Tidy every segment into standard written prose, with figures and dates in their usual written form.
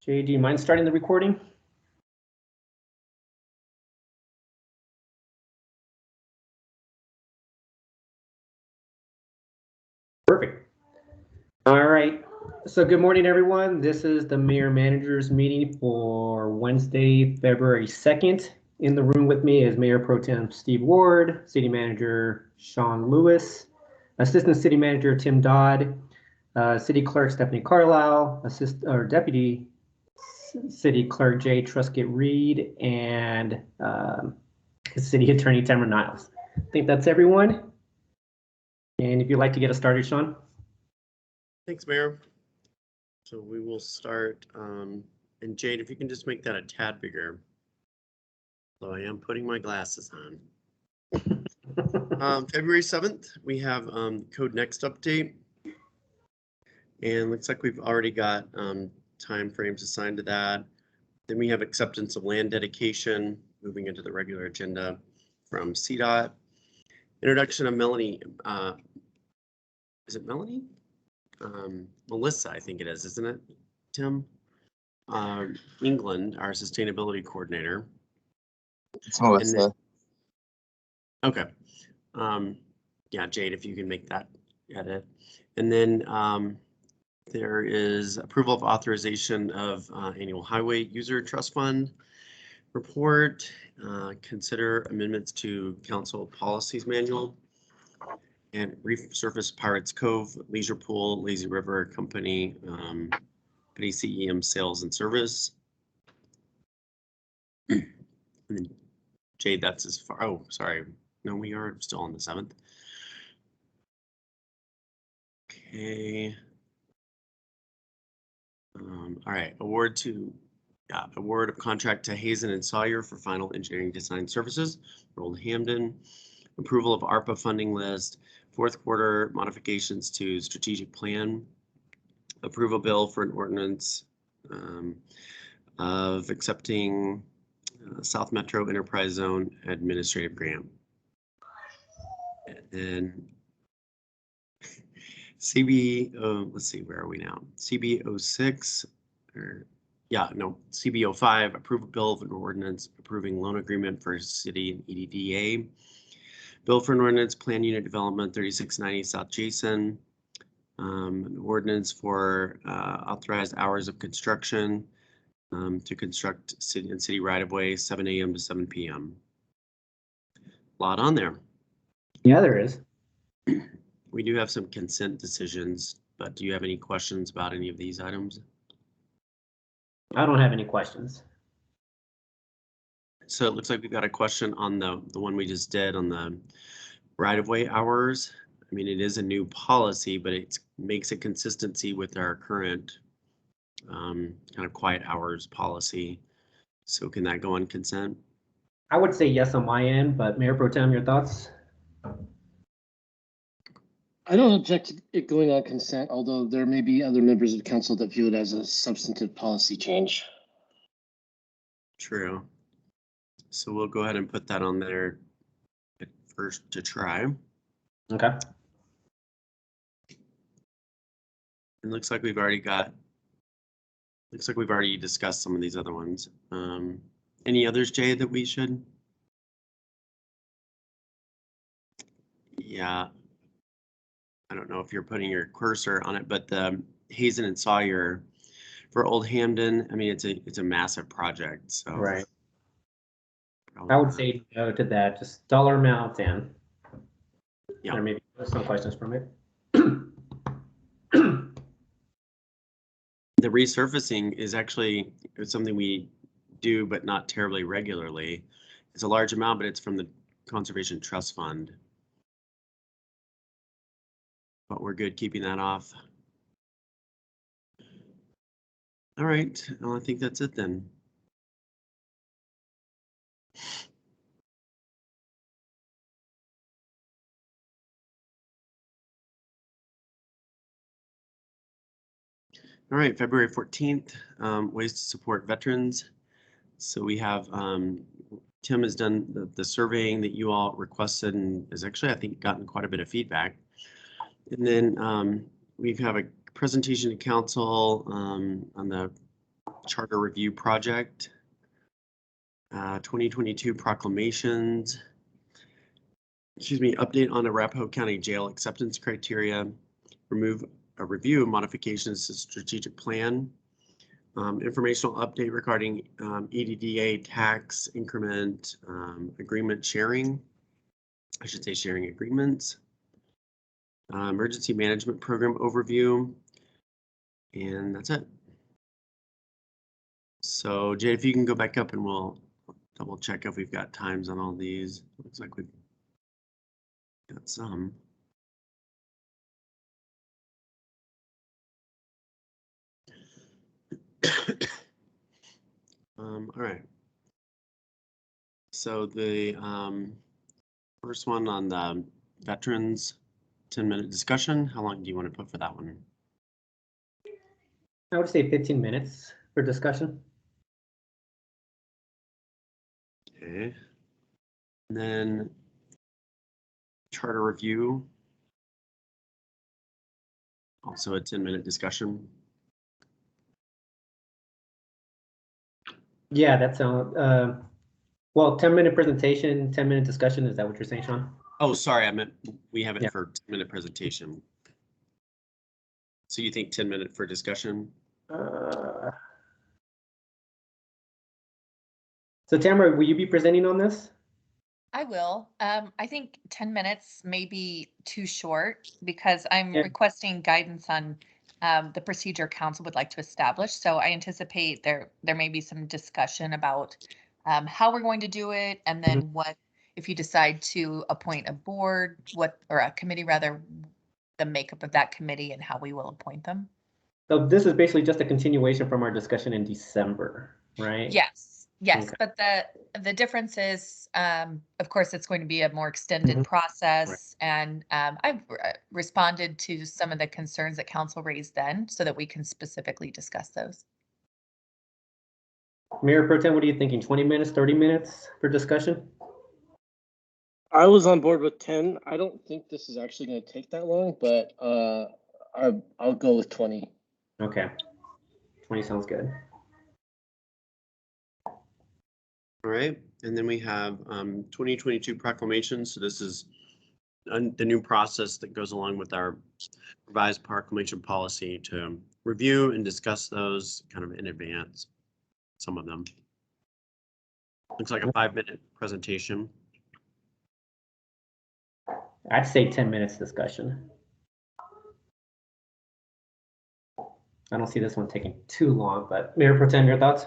Jay, do you mind starting the recording? Perfect. All right. So good morning, everyone. This is the Mayor Manager's meeting for Wednesday, February 2nd. In the room with me is Mayor Pro Tem Steve Ward, City Manager Shawn Lewis, Assistant City Manager Tim Dodd, City Clerk Stephanie Carlisle, Deputy City Clerk Jay Truscott Reed, and City Attorney Tamara Niles. I think that's everyone. And if you'd like to get us started, Shawn. Thanks, Mayor. So we will start, and Jade, if you can just make that a tad bigger. So I am putting my glasses on. February 7th, we have Code Next update. And looks like we've already got time frames assigned to that. Then we have acceptance of land dedication, moving into the regular agenda from CDOT. Introduction of Melanie, is it Melanie? Melissa, I think it is, isn't it, Tim? England, our sustainability coordinator. It's Melissa. Okay. Yeah, Jade, if you can make that edit. And then there is approval of authorization of annual highway user trust fund report. Consider amendments to council policies manual. And resurface Pirates Cove, Leisure Pool, Lazy River Company, CEM Sales and Service. And then Jade, that's as far. Oh, sorry. No, we are still on the 7th. Okay. All right. Award of contract to Hazen and Sawyer for final engineering design services for Old Hamden. Approval of ARPA funding list. Fourth quarter modifications to strategic plan. Approval bill for an ordinance of accepting South Metro Enterprise Zone administrative grant. And then let's see, where are we now? CB06, CB05, approval bill of an ordinance approving loan agreement for city and EDDA. Bill for an ordinance plan unit development 3690 South Jason. An ordinance for authorized hours of construction to construct city right of way 7 a.m. to 7 p.m. A lot on there. Yeah, there is. We do have some consent decisions, but do you have any questions about any of these items? I don't have any questions. So it looks like we've got a question on the one we just did on the right-of-way hours. I mean, it is a new policy, but it makes a consistency with our current kind of quiet hours policy. So can that go on consent? I would say yes on my end, but Mayor Pro Tem, your thoughts? I don't object to it going on consent, although there may be other members of council that view it as a substantive policy change. True. So we'll go ahead and put that on there at first to try. Okay. It looks like we've already discussed some of these other ones. Any others, Jay, that we should? Yeah. I don't know if you're putting your cursor on it, but the Hazen and Sawyer for Old Hamden, I mean, it's a massive project. So right. I would say no to that, just dollar amount and there may be some questions from it. The resurfacing is actually something we do, but not terribly regularly. It's a large amount, but it's from the Conservation Trust Fund. But we're good keeping that off. All right, well, I think that's it then. All right, February 14th, ways to support veterans. So we have, Tim has done the surveying that you all requested and has actually, I think, gotten quite a bit of feedback. And then we have a presentation to council on the charter review project, 2022 proclamations, update on Arapahoe County Jail acceptance criteria, a review of modifications to strategic plan, informational update regarding EDDA tax increment agreement sharing, I should say sharing agreements, emergency management program overview, and that's it. So Jay, if you can go back up and we'll double check if we've got times on all these. Looks like we've got some. All right. So the first one on the veterans 10-minute discussion. How long do you want to put for that one? I would say 15 minutes for discussion. Okay. And then charter review. Also a 10-minute discussion. Yeah, that sounds, well, 10-minute presentation, 10-minute discussion. Is that what you're saying, Shawn? Oh, sorry, I meant we have it Yeah. for 10-minute presentation. So you think 10-minute for discussion? So Tamara, will you be presenting on this? I will. I think 10 minutes may be too short because I'm Yeah. requesting guidance on the procedure council would like to establish. So I anticipate there may be some discussion about how we're going to do it, and then what if you decide to appoint a board, or a committee rather, the makeup of that committee and how we will appoint them. So this is basically just a continuation from our discussion in December, right? Yes, yes, Okay. but the difference is, of course, it's going to be a more extended process, and I've responded to some of the concerns that council raised then, so that we can specifically discuss those. Mayor Pro Tem, what are you thinking? 20 minutes, 30 minutes for discussion? I was on board with 10. I don't think this is actually going to take that long, but I'll go with 20. Okay, 20 sounds good. All right, and then we have 2022 proclamations. So this is the new process that goes along with our revised proclamation policy to review and discuss those kind of in advance. Some of them. Looks like a 5-minute presentation. I'd say 10 minutes discussion. I don't see this one taking too long, but Mayor Pro Tem, your thoughts?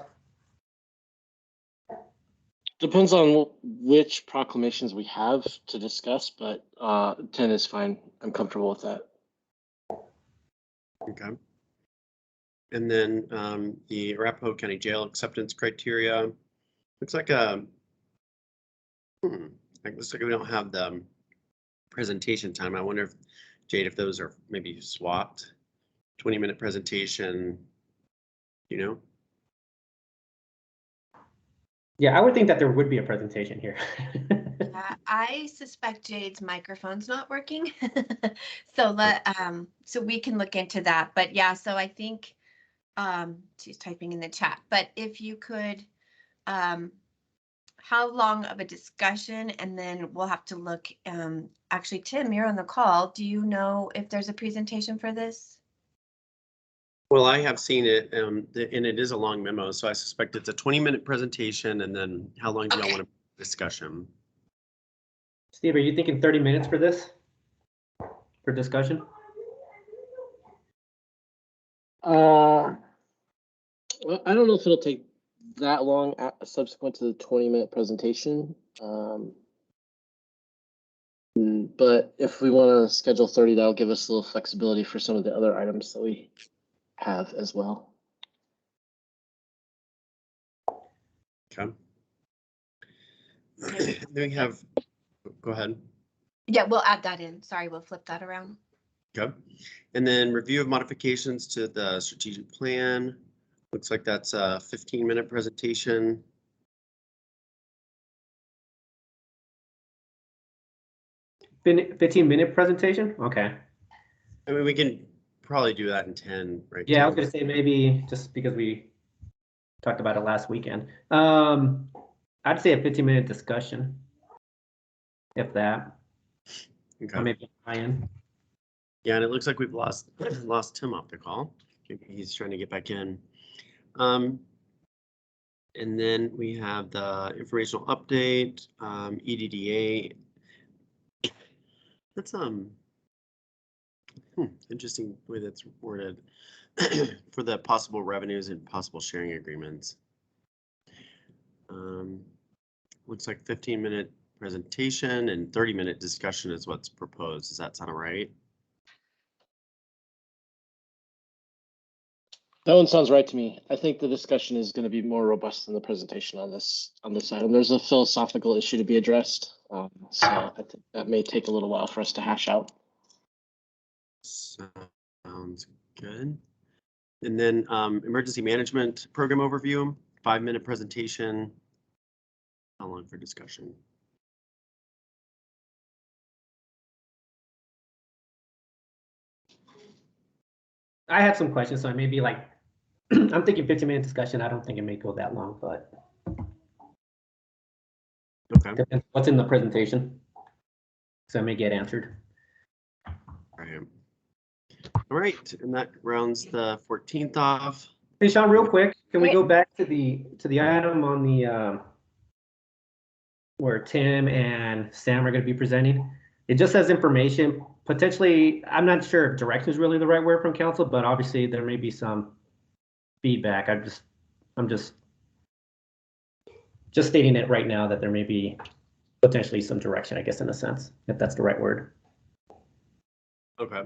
Depends on which proclamations we have to discuss, but 10 is fine. I'm comfortable with that. Okay. And then the Arapahoe County Jail acceptance criteria. Looks like looks like we don't have the presentation time. I wonder if, Jade, if those are maybe swapped. 20-minute presentation, you know? Yeah, I would think that there would be a presentation here. I suspect Jade's microphone's not working. So so we can look into that. But yeah, so I think she's typing in the chat. But if you could, how long of a discussion, and then we'll have to look. Actually, Tim, you're on the call. Do you know if there's a presentation for this? Well, I have seen it, and it is a long memo, so I suspect it's a 20-minute presentation, and then how long do y'all want a discussion? Steve, are you thinking 30 minutes for this? For discussion? Well, I don't know if it'll take that long subsequent to the 20-minute presentation. But if we want to schedule 30, that'll give us a little flexibility for some of the other items that we have as well. Okay. Then we have, go ahead. Yeah, we'll add that in. Sorry, we'll flip that around. Okay. And then review of modifications to the strategic plan. Looks like that's a 15-minute presentation. Fin 15-minute presentation? Okay. I mean, we can probably do that in 10, right? Yeah, I 10. was gonna say maybe just because we talked about it last weekend. I'd say a 15-minute discussion, if that. Okay. Or maybe Ryan. Yeah, and it looks like we've lost Tim off the call. He's trying to get back in. And then we have the informational update, EDDA. That's interesting way that's worded for the possible revenues and possible sharing agreements. Looks like 15-minute presentation and 30-minute discussion is what's proposed. Does that sound right? That one sounds right to me. I think the discussion is going to be more robust than the presentation on this item. There's a philosophical issue to be addressed, so I think that may take a little while for us to hash out. Sounds good. And then emergency management program overview, 5-minute presentation. How long for discussion? I have some questions, so I may be like, I'm thinking 15-minute discussion. I don't think it may go that long, but Okay. depends what's in the presentation. So it may get answered. All right, and that rounds the 14th off. Hey, Shawn, real quick, can we go back to the item on the where Tim and Sam are going to be presenting? It just says information. Potentially, I'm not sure if direction is really the right word from council, but obviously there may be some feedback. I'm just stating it right now that there may be potentially some direction, I guess, in a sense, if that's the right word. Okay.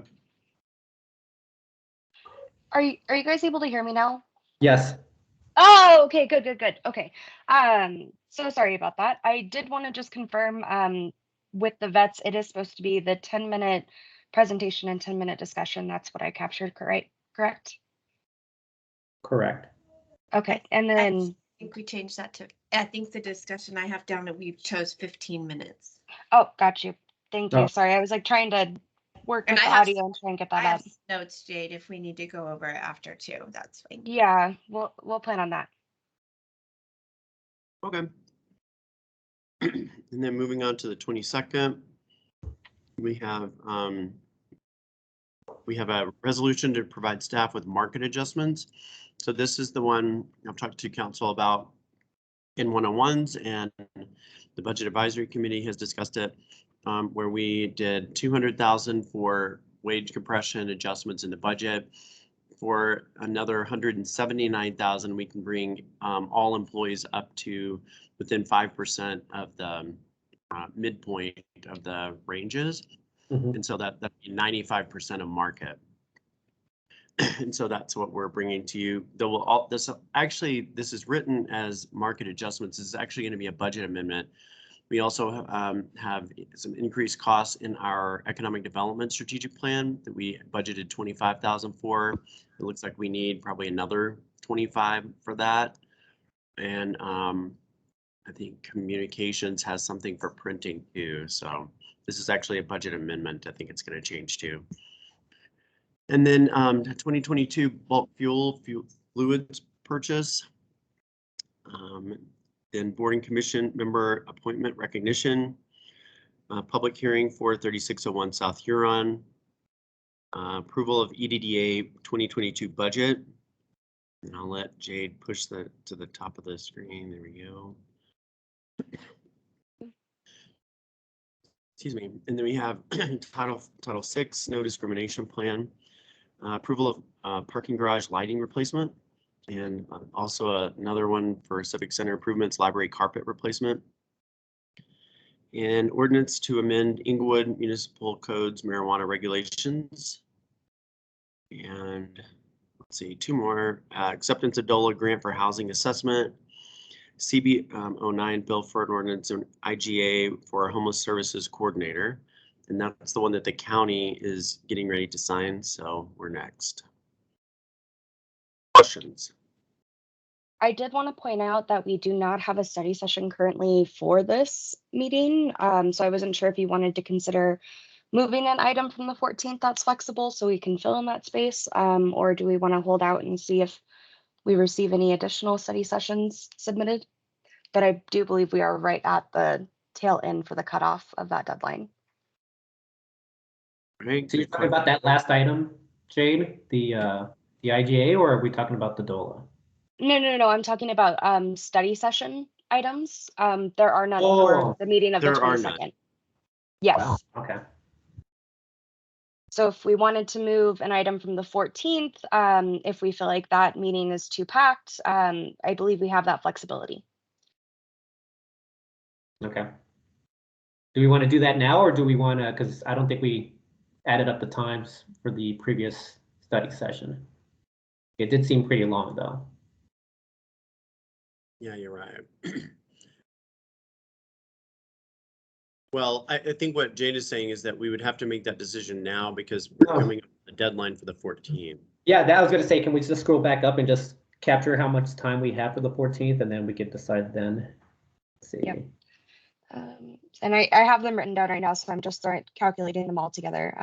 Are you guys able to hear me now? Yes. Oh, okay, good. Okay. So sorry about that. I did want to just confirm with the vets, it is supposed to be the 10-minute presentation and 10-minute discussion. That's what I captured, correct? Correct. Okay, and then I think we changed that to, I think the discussion I have down that we chose 15 minutes. oh, got you. Thank you. Oh. Sorry, I was like trying to work And with I the have audio and try and get I that have up. notes, Jade, if we need to go over it after too, that's fine. Yeah, we'll plan on that. Okay. And then moving on to the 22nd, we have a resolution to provide staff with market adjustments. So this is the one I've talked to council about in 101s, and the budget advisory committee has discussed it, where we did 200,000 for wage compression adjustments in the budget. For another 179,000, we can bring all employees up to within 5% of the midpoint of the ranges. And so that'd be 95% of market. And so that's what we're bringing to you. Though all this is written as market adjustments. This is actually going to be a budget amendment. We also have some increased costs in our economic development strategic plan that we budgeted 25,000 for. It looks like we need probably another 25 for that. And I think communications has something for printing too. So this is actually a budget amendment. I think it's going to change too. And then 2022 bulk fuel fluids purchase. Then boarding commission member appointment recognition. Public hearing for 3601 South Huron. Approval of EDDA 2022 budget. And I'll let Jade push to the top of the screen. There we go. Excuse me. And then we have Title 6 no discrimination plan. Approval of parking garage lighting replacement, and also another one for civic center improvements, library carpet replacement. And ordinance to amend Inglewood Municipal Codes marijuana regulations. And let's see, two more. Acceptance of DOLA grant for housing assessment. CB 09 bill for an ordinance and IGA for a homeless services coordinator. And that's the one that the county is getting ready to sign. So we're next. Questions? I did want to point out that we do not have a study session currently for this meeting. So I wasn't sure if you wanted to consider moving an item from the 14th that's flexible so we can fill in that space, or do we want to hold out and see if we receive any additional study sessions submitted. But I do believe we are right at the tail end for the cutoff of that deadline. Right. So you're talking about that last item, Jade, the IGA, or are we talking about the DOLA? No. I'm talking about study session items. There are none Oh, for the meeting of the there are none. 22nd. Yes. Wow, okay. So if we wanted to move an item from the 14th, if we feel like that meeting is too packed, I believe we have that flexibility. Okay. Do we want to do that now, or do we want to, because I don't think we added up the times for the previous study session. It did seem pretty long, though. Yeah, you're right. Well, I think what Jane is saying is that we would have to make that decision now because we're coming up with the deadline for the 14th. Yeah, that I was going to say, can we just scroll back up and just capture how much time we have for the 14th, and then we could decide then. Let's see. Yep. And I have them written down right now, so I'm just calculating them all together.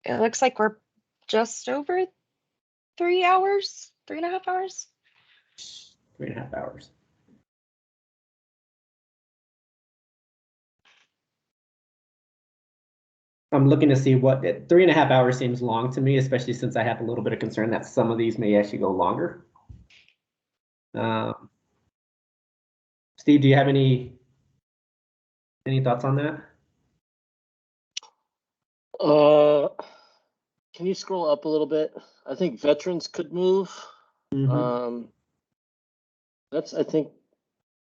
It looks like we're just over 3 hours, 3.5 hours. 3.5 hours. I'm looking to see what 3.5 hours seems long to me, especially since I have a little bit of concern that some of these may actually go longer. Steve, do you have any thoughts on that? Can you scroll up a little bit? I think veterans could move. That's, I think,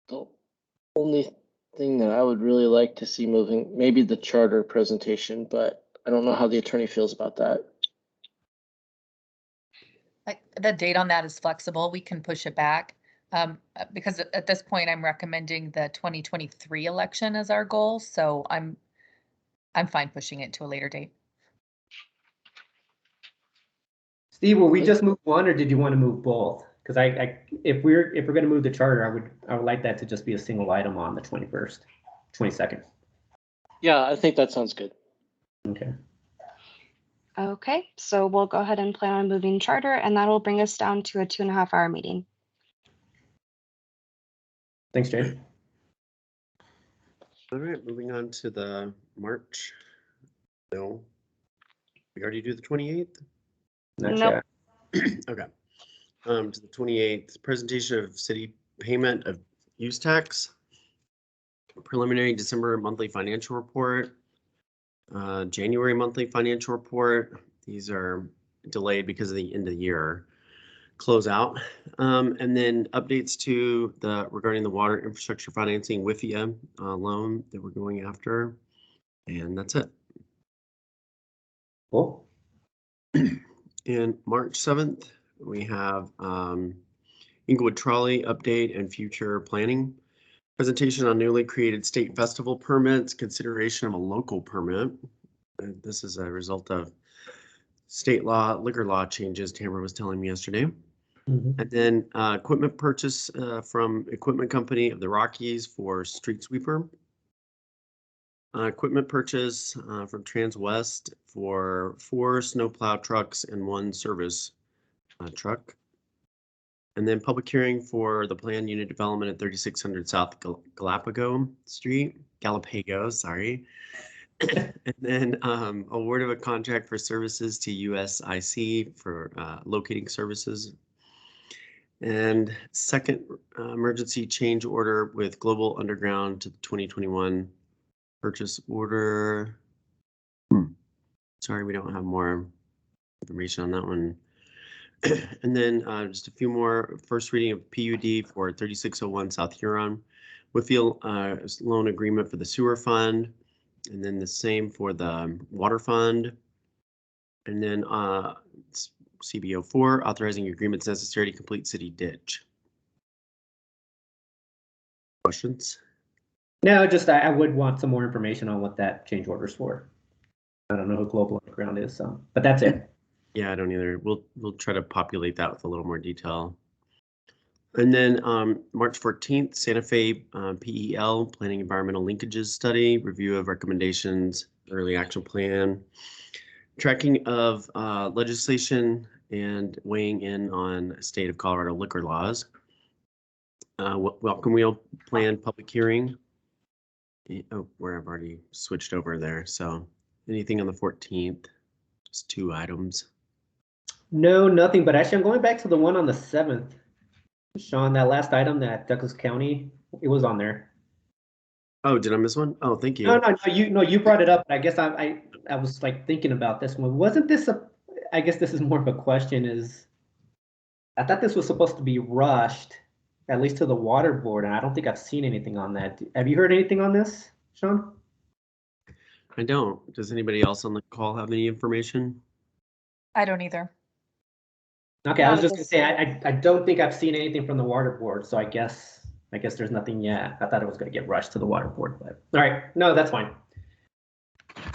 the only thing that I would really like to see moving. Maybe the charter presentation, but I don't know how the attorney feels about that. The date on that is flexible. We can push it back. Because at this point, I'm recommending the 2023 election as our goal. So I'm fine pushing it to a later date. Steve, will we just move one, or did you want to move both? Because if we're going to move the charter, I would like that to just be a single item on the 21st, 22nd. Yeah, I think that sounds good. Okay. Okay, so we'll go ahead and plan on moving charter, and that'll bring us down to a 2.5 hour meeting. Thanks, Jade. All right, moving on to the March. No, we already do the 28th. Nope. Okay. To the 28th, presentation of city payment of use tax, preliminary December monthly financial report, January monthly financial report. These are delayed because of the end of the year closeout, and then updates to regarding the water infrastructure financing WIFIA loan that we're going after, and that's it. Cool. And March 7th, we have Inglewood Trolley update and future planning. Presentation on newly created state festival permits, consideration of a local permit. And this is a result of state law, liquor law changes Tamara was telling me yesterday. And then equipment purchase from equipment company of the Rockies for street sweeper. Equipment purchase from Transwest for 4 snowplow trucks and 1 service truck. And then public hearing for the planned unit development at 3600 South Galapagos Street, sorry. And then award of a contract for services to USIC for locating services. And second emergency change order with Global Underground to the 2021 purchase order. Sorry, we don't have more information on that one. And then just a few more. First reading of PUD for 3601 South Huron. Whitfield loan agreement for the sewer fund. And then the same for the water fund. And then CBO4, authorizing agreements necessary to complete city ditch. Questions? No, just I would want some more information on what that change order's for. I don't know who Global Underground is, so, but that's it. Yeah, I don't either. We'll try to populate that with a little more detail. And then March 14th, Santa Fe PEL, Planning Environmental Linkages Study, review of recommendations, early action plan, tracking of legislation, and weighing in on state of Colorado liquor laws. Welcome wheel plan public hearing. Oh, where I've already switched over there. So anything on the 14th, just 2 items. No, nothing, but actually I'm going back to the one on the 7th. Shawn, that last item, that Douglas County, it was on there. Oh, did I miss one? Oh, thank you. No, you brought it up. I guess I was like thinking about this one. Wasn't this I guess this is more of a question I thought this was supposed to be rushed, at least to the water board, and I don't think I've seen anything on that. Have you heard anything on this, Shawn? I don't. Does anybody else on the call have any information? I don't either. Okay, I was Not just at gonna this- say I don't think I've seen anything from the water board, so I guess there's nothing yet. I thought it was gonna get rushed to the water board, but all right, no, that's fine.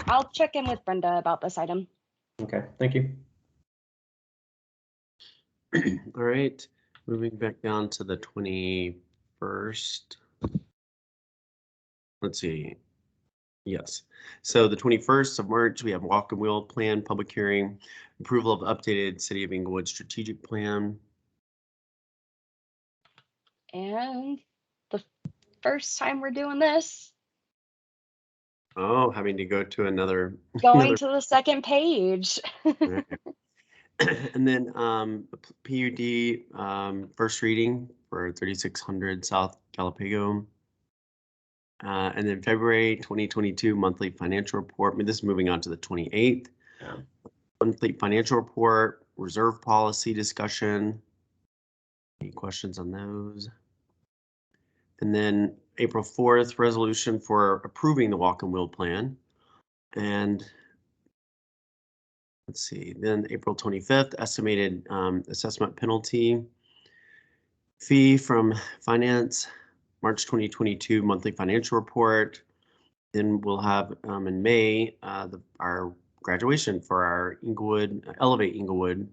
I'll check in with Brenda about this item. Okay, thank you. All right, moving back down to the 21st. Let's see. Yes. So the 21st of March, we have walk and wheel plan, public hearing, approval of updated City of Inglewood strategic plan. And the first time we're doing this, Oh, having to go to another. going to the second page. Right. And then PUD first reading for 3600 South Galapago. And then February 2022 monthly financial report. I mean, this is moving on to the 28th. Yeah. Monthly financial report, reserve policy discussion. Any questions on those? And then April 4th, resolution for approving the walk and wheel plan. And let's see, then April 25th, estimated assessment penalty fee from finance, March 2022 monthly financial report. Then we'll have in May our graduation for our Inglewood, Elevate Inglewood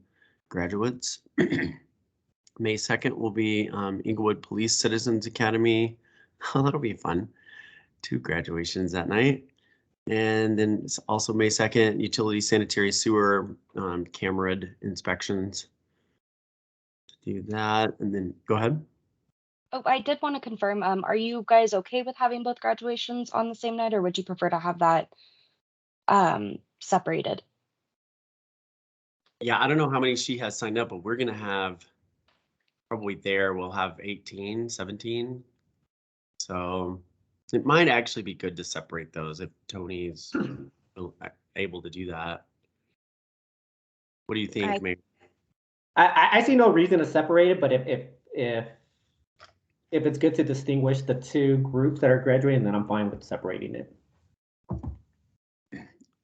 graduates. May 2nd will be Inglewood Police Citizens Academy. Oh, that'll be fun. 2 graduations that night. And then it's also May 2nd, utility sanitary sewer camera inspections. Do that and then go ahead. Oh, I did want to confirm, are you guys okay with having both graduations on the same night, or would you prefer to have that separated? Yeah, I don't know how many she has signed up, but we're gonna have probably we'll have 18, 17. So it might actually be good to separate those if Tony's able to do that. What do you think, Mayor? I see no reason to separate it, but if it's good to distinguish the 2 groups that are graduating, then I'm fine with separating it.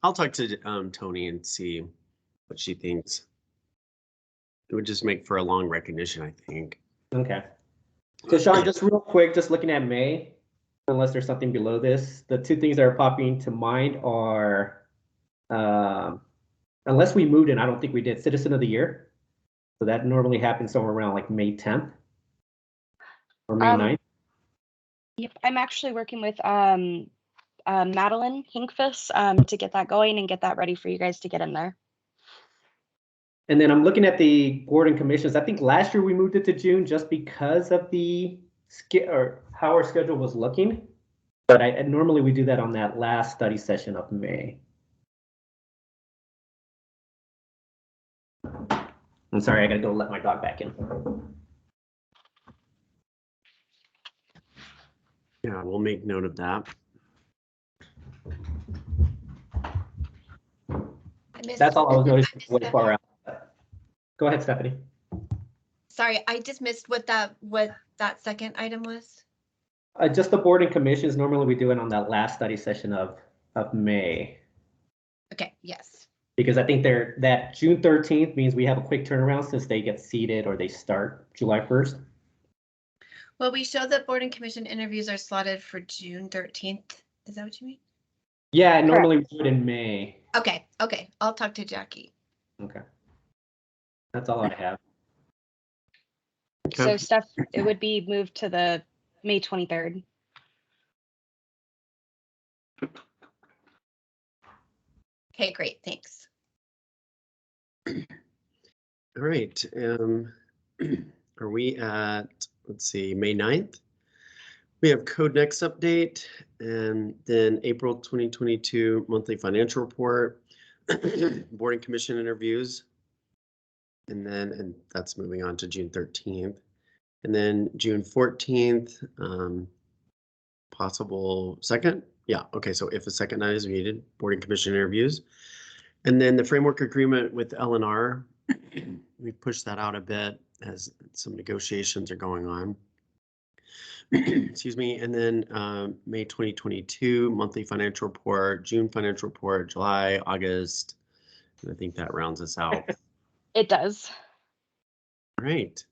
I'll talk to Tony and see what she thinks. It would just make for a long recognition, I think. Okay. So Shawn, just real quick, just looking at May, unless there's something below this, the 2 things that are popping to mind are, unless we moved in, I don't think we did, Citizen of the Year. So that normally happens somewhere around like May 10th or May 9th. Yep, I'm actually working with Madeline Hinkfus to get that going and get that ready for you guys to get in there. And then I'm looking at the board and commissions. I think last year we moved it to June just because of the or how our schedule was looking. But normally we do that on that last study session of May. I'm sorry, I gotta go let my dog back in. Yeah, we'll make note of that. That's all I was noticing way far out. Go ahead, Stephanie. Sorry, I just missed what that second item was. Just the board and commissions. Normally we do it on that last study session of May. Okay, yes. Because I think that June 13th means we have a quick turnaround since they get seated or they start July 1st. Well, we show that board and commission interviews are slotted for June 13th. Is that what you mean? Yeah, normally we do it in May. Okay, I'll talk to Jackie. Okay. That's all I have. So Okay. stuff, it would be moved to the May 23rd. Okay, great, thanks. All right. Are we at, let's see, May 9th? We have Code Next update, and then April 2022 monthly financial report, board and commission interviews, and that's moving on to June 13th. And then June 14th, possible second. Yeah, okay, so if a second night is needed, board and commission interviews. And then the framework agreement with LNR, we've pushed that out a bit as some negotiations are going on. Excuse me. And then May 2022 monthly financial report, June financial report, July, August. And I think that rounds us out. It does. All right.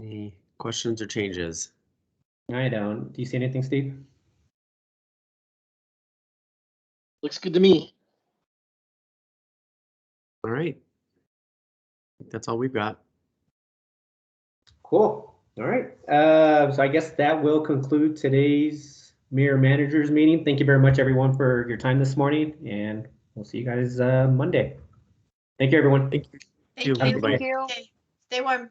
Any questions or changes? I don't. Do you see anything, Steve? Looks good to me. All right. That's all we've got. Cool. All right. So I guess that will conclude today's Mirror Managers meeting. Thank you very much, everyone, for your time this morning, and we'll see you guys Monday. Thank you, everyone. Thank you. Thank you. Bye-bye. Thank you. Okay, stay warm.